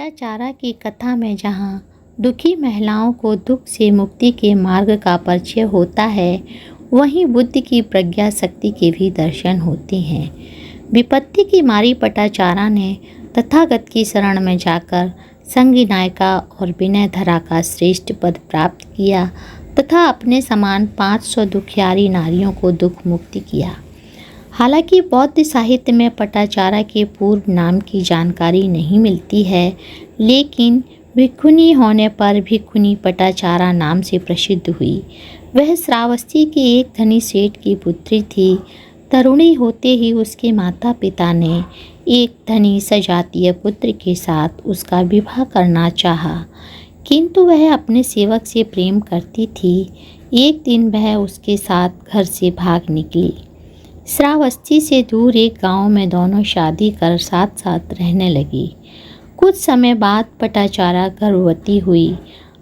पटाचारा की कथा में जहाँ दुखी महिलाओं को दुख से मुक्ति के मार्ग का परिचय होता है, वहीं बुद्ध की प्रज्ञा शक्ति के भी दर्शन होते हैं। विपत्ति की मारी पटाचारा ने तथागत की शरण में जाकर संगीनायका और विनयधरा का श्रेष्ठ पद प्राप्त किया तथा अपने समान 500 दुखियारी नारियों को दुख मुक्ति किया। हालांकि बौद्ध साहित्य में पटाचारा के पूर्व नाम की जानकारी नहीं मिलती है, लेकिन भिक्षुणी होने पर भिक्षुणी पटाचारा नाम से प्रसिद्ध हुई। वह श्रावस्ती के एक धनी सेठ की पुत्री थी। तरुणी होते ही उसके माता पिता ने एक धनी सजातीय पुत्र के साथ उसका विवाह करना चाहा, किंतु वह अपने सेवक से प्रेम करती थी। एक दिन वह उसके साथ घर से भाग निकली। श्रावस्ती से दूर एक गांव में दोनों शादी कर साथ साथ रहने लगी। कुछ समय बाद पटाचारा गर्भवती हुई।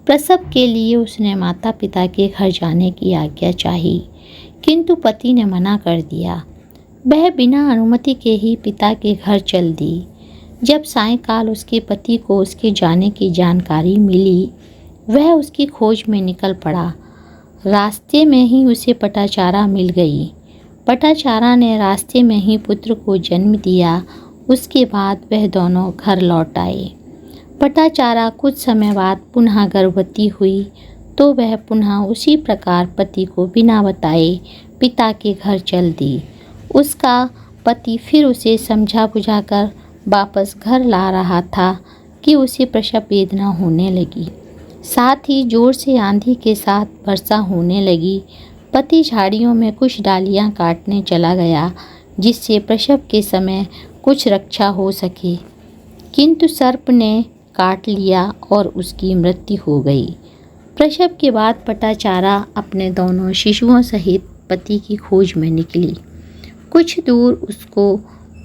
प्रसव के लिए उसने माता पिता के घर जाने की आज्ञा चाही, किंतु पति ने मना कर दिया। वह बिना अनुमति के ही पिता के घर चल दी। जब सायंकाल उसके पति को उसके जाने की जानकारी मिली, वह उसकी खोज में निकल पड़ा। रास्ते में ही उसे पटाचारा मिल गई। पटाचारा ने रास्ते में ही पुत्र को जन्म दिया। उसके बाद वह दोनों घर लौट आए। पटाचारा कुछ समय बाद पुनः गर्भवती हुई तो वह पुनः उसी प्रकार पति को बिना बताए पिता के घर चल दी। उसका पति फिर उसे समझा बुझाकर वापस घर ला रहा था कि उसे प्रसव वेदना होने लगी। साथ ही जोर से आंधी के साथ वर्षा होने लगी। पति झाड़ियों में कुछ डालियां काटने चला गया, जिससे प्रसव के समय कुछ रक्षा हो सके, किंतु सर्प ने काट लिया और उसकी मृत्यु हो गई। प्रसव के बाद पटाचारा अपने दोनों शिशुओं सहित पति की खोज में निकली। कुछ दूर उसको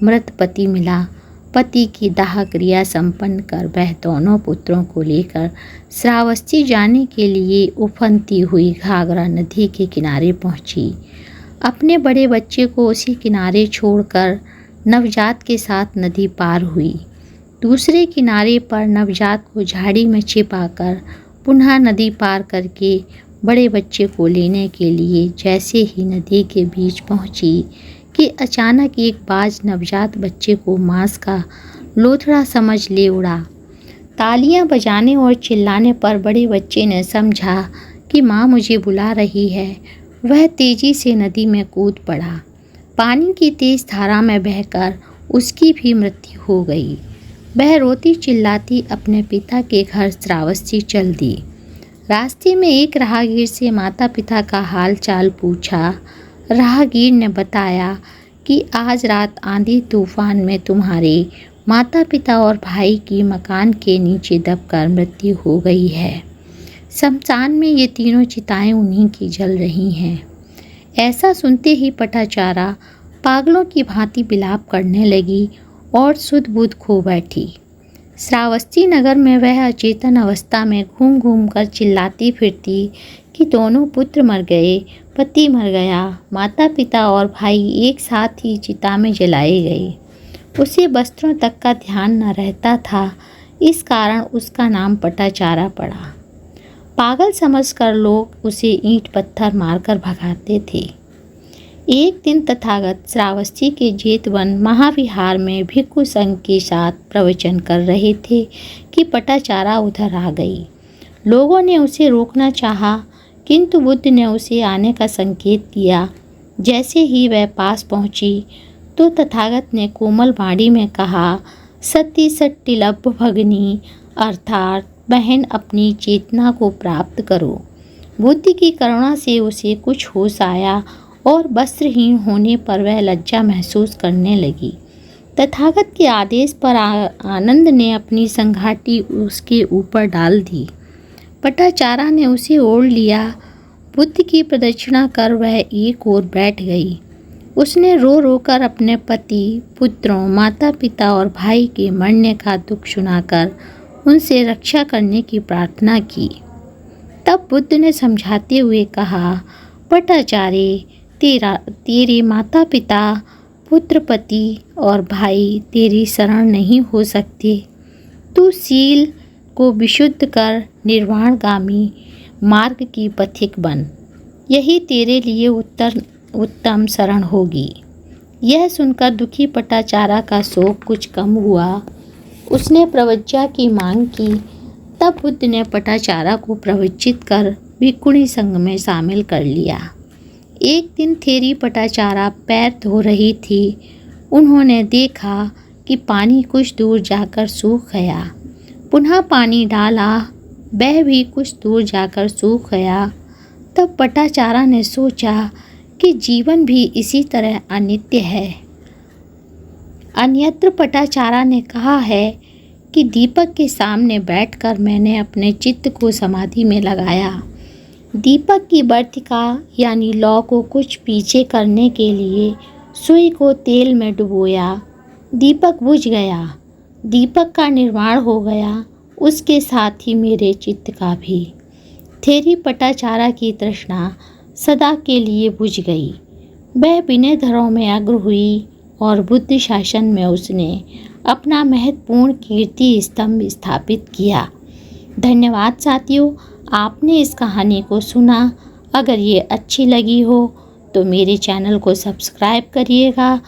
मृत पति मिला। पति की दाह क्रिया संपन्न कर वह दोनों पुत्रों को लेकर श्रावस्ती जाने के लिए उफनती हुई घाघरा नदी के किनारे पहुंची। अपने बड़े बच्चे को उसी किनारे छोड़कर नवजात के साथ नदी पार हुई। दूसरे किनारे पर नवजात को झाड़ी में छिपाकर पुनः नदी पार करके बड़े बच्चे को लेने के लिए जैसे ही नदी के बीच पहुंची कि अचानक एक बाज नवजात बच्चे को मांस का लोथड़ा समझ ले उड़ा। तालियां बजाने और चिल्लाने पर बड़े बच्चे ने समझा कि माँ मुझे बुला रही है। वह तेजी से नदी में कूद पड़ा। पानी की तेज धारा में बहकर उसकी भी मृत्यु हो गई। वह रोती चिल्लाती अपने पिता के घर श्रावस्ती चल दी। रास्ते में एक राहगीर से माता पिता का हाल चाल पूछा। राहगीर ने बताया कि आज रात आंधी तूफान में तुम्हारे माता पिता और भाई की मकान के नीचे दबकर मृत्यु हो गई है। शमशान में ये तीनों चिताएं उन्हीं की जल रही हैं। ऐसा सुनते ही पटाचारा पागलों की भांति विलाप करने लगी और सुध बुध खो बैठी। श्रावस्ती नगर में वह अचेतन अवस्था में घूम घूम कर चिल्लाती फिरती कि दोनों पुत्र मर गए, पति मर गया, माता पिता और भाई एक साथ ही चिता में जलाए गए। उसे वस्त्रों तक का ध्यान न रहता था, इस कारण उसका नाम पटाचारा पड़ा। पागल समझकर लोग उसे ईंट पत्थर मारकर भगाते थे। एक दिन तथागत श्रावस्ती के जेतवन महाविहार में भिक्षु संघ के साथ प्रवचन कर रहे थे कि पटाचारा उधर आ गई। लोगों ने उसे रोकना चाहा, किंतु बुद्ध ने उसे आने का संकेत किया। जैसे ही वह पास पहुंची तो तथागत ने कोमल वाणी में कहा, सती सट्टिलभ भगनी, अर्थात बहन अपनी चेतना को प्राप्त करो। बुद्ध की करुणा से उसे कुछ होश आया और वस्त्रहीन होने पर वह लज्जा महसूस करने लगी। तथागत के आदेश पर आनंद ने अपनी संघाटी उसके ऊपर डाल दी। पटाचारा ने उसे ओढ़ लिया। बुद्ध की प्रदक्षिणा कर वह एक ओर बैठ गई। उसने रो रो कर अपने पति, पुत्रों, माता पिता और भाई के मरने का दुख सुनाकर उनसे रक्षा करने की प्रार्थना की। तब बुद्ध ने समझाते हुए कहा, पटाचारे, तेरे माता पिता, पुत्र, पति और भाई तेरी शरण नहीं हो सकते। तू सील को विशुद्ध कर निर्वाणगामी मार्ग की पथिक बन, यही तेरे लिए उत्तम शरण होगी। यह सुनकर दुखी पटाचारा का शोक कुछ कम हुआ। उसने प्रवज्ञा की मांग की। तब बुद्ध ने पटाचारा को प्रवचित कर भिक्षुणी संघ में शामिल कर लिया। एक दिन थेरी पटाचारा पैर धो रही थी। उन्होंने देखा कि पानी कुछ दूर जाकर सूख गया। पुनः पानी डाला, वह भी कुछ दूर जाकर सूख गया। तब पटाचारा ने सोचा कि जीवन भी इसी तरह अनित्य है। अन्यत्र पटाचारा ने कहा है कि दीपक के सामने बैठकर मैंने अपने चित्त को समाधि में लगाया। दीपक की वर्तिका यानी लौ को कुछ पीछे करने के लिए सुई को तेल में डुबोया। दीपक बुझ गया। दीपक का निर्वाण हो गया, उसके साथ ही मेरे चित्त का भी। थेरी पटाचारा की तृष्णा सदा के लिए बुझ गई। वह विनयधरों में अग्र हुई और बुद्ध शासन में उसने अपना महत्वपूर्ण कीर्ति स्तंभ स्थापित किया। धन्यवाद साथियों, आपने इस कहानी को सुना। अगर ये अच्छी लगी हो तो मेरे चैनल को सब्सक्राइब करिएगा।